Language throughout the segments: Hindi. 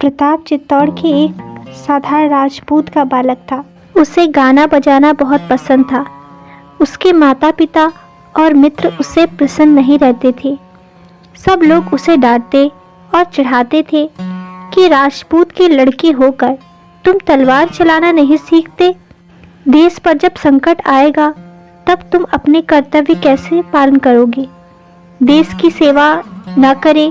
प्रताप चित्तौड़ के एक साधारण राजपूत का बालक था। उसे गाना बजाना बहुत पसंद था। उसके माता पिता और मित्र उससे प्रसन्न नहीं रहते थे। सब लोग उसे डांटते और चिढ़ाते थे कि राजपूत के लड़के होकर तुम तलवार चलाना नहीं सीखते। देश पर जब संकट आएगा तब तुम अपने कर्तव्य कैसे पालन करोगे। देश की सेवा न करे,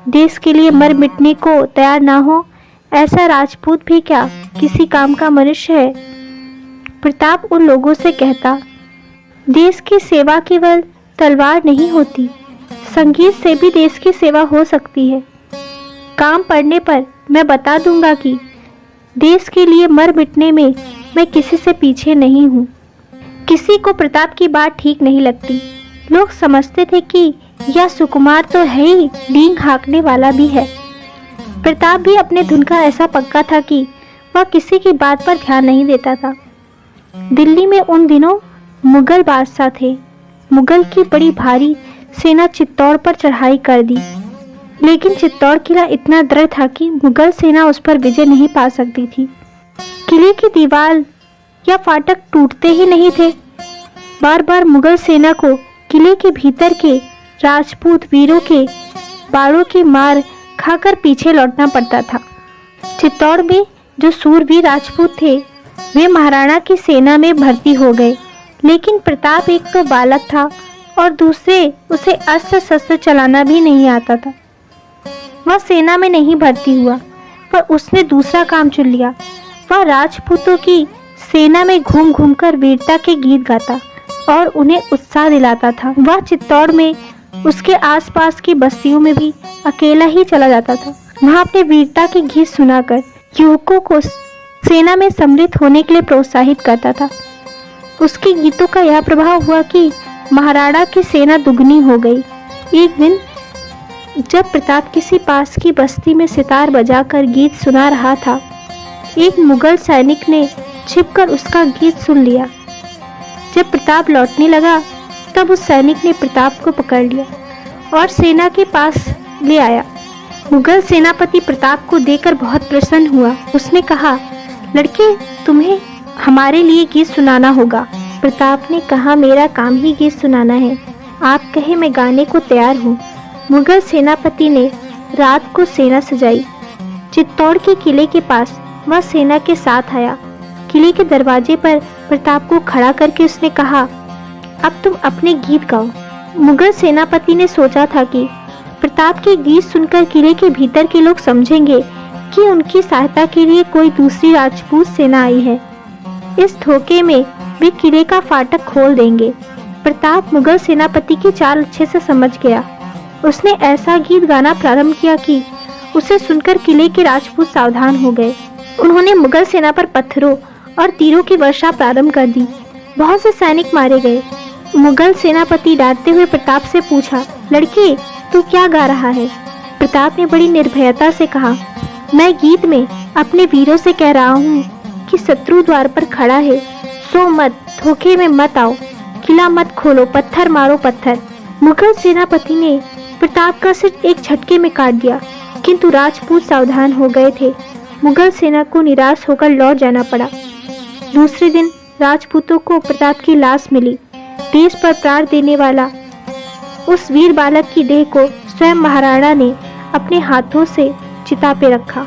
देश के लिए मर मिटने को तैयार ना हो, ऐसा राजपूत भी क्या किसी काम का मनुष्य है। प्रताप उन लोगों से कहता, देश की सेवा केवल तलवार नहीं होती, संगीत से भी देश की सेवा हो सकती है। काम पड़ने पर मैं बता दूंगा कि देश के लिए मर मिटने में मैं किसी से पीछे नहीं हूँ। किसी को प्रताप की बात ठीक नहीं लगती। लोग समझते थे कि यह सुकुमार तो है ही, डींग हाँकने वाला भी है। प्रताप भी अपने धुन का ऐसा पक्का था कि वह किसी की बात पर ध्यान नहीं देता था। दिल्ली में उन दिनों मुगल बादशाह थे। मुगल की बड़ी भारी सेना चित्तौड़ पर चढ़ाई कर दी, लेकिन चित्तौड़ किला इतना दृढ़ था कि मुगल सेना उस पर विजय नहीं पा सकती थी। किले की दीवार या फाटक टूटते ही नहीं थे। बार बार मुगल सेना को किले के भीतर के राजपूत वीरों के बाड़ों की मार खाकर पीछे लौटना पड़ता था। चित्तौड़ में जो सूरवीर राजपूत थे वे महाराणा की सेना में भर्ती हो गए, लेकिन प्रताप एक तो बालक था और दूसरे उसे अस्त्र शस्त्र चलाना भी नहीं आता था। वह सेना में नहीं भर्ती हुआ, पर उसने दूसरा काम चुन लिया। वह राजपूतों की सेना में घूम घूम कर वीरता के गीत गाता और उन्हें उत्साह दिलाता था। वह चित्तौड़ में उसके आसपास की बस्तियों में भी अकेला ही चला जाता था। वह अपने वीरता के गीत सुनाकर युवकों को सेना में सम्मिलित होने के लिए प्रोत्साहित करता था। उसके गीतों का यह प्रभाव हुआ कि महाराणा की सेना दुगनी हो गई। एक दिन जब प्रताप किसी पास की बस्ती में सितार बजाकर गीत सुना रहा था, एक मुगल सैनिक ने छिपकर उसका गीत सुन लिया। जब प्रताप लौटने लगा तब उस सैनिक ने प्रताप को पकड़ लिया और सेना के पास ले आया। मुगल सेनापति प्रताप को देखकर बहुत प्रसन्न हुआ। उसने कहा, लड़के, तुम्हें हमारे लिए गीत सुनाना होगा। प्रताप ने कहा, मेरा काम ही गीत सुनाना है, आप कहे मैं गाने को तैयार हूँ। मुगल सेनापति ने रात को सेना सजाई। चित्तौड़ के किले के पास वह सेना के साथ आया। किले के दरवाजे पर प्रताप को खड़ा करके उसने कहा, अब तुम अपने गीत गाओ। मुगल सेनापति ने सोचा था कि प्रताप के गीत सुनकर किले के भीतर के लोग समझेंगे कि उनकी सहायता के लिए कोई दूसरी राजपूत सेना आई है। इस धोखे में वे किले का फाटक खोल देंगे। प्रताप मुगल सेनापति की चाल अच्छे से समझ गया। उसने ऐसा गीत गाना प्रारंभ किया कि उसे सुनकर किले के राजपूत सावधान हो गए। उन्होंने मुगल सेना पर पत्थरों और तीरों की वर्षा प्रारंभ कर दी। बहुत से सैनिक मारे गए। मुगल सेनापति डांटते हुए प्रताप से पूछा, लड़के, तू क्या गा रहा है? प्रताप ने बड़ी निर्भयता से कहा, मैं गीत में अपने वीरों से कह रहा हूँ कि शत्रु द्वार पर खड़ा है, सो मत, धोखे में मत आओ, किला मत खोलो, पत्थर मारो पत्थर। मुगल सेनापति ने प्रताप का सिर एक झटके में काट दिया, किंतु राजपूत सावधान हो गए थे। मुगल सेना को निराश होकर लौट जाना पड़ा। दूसरे दिन राजपूतों को प्रताप की लाश मिली। देश पर प्राण देने वाला उस वीर बालक की देह को स्वयं महाराणा ने अपने हाथों से चिता पे रखा।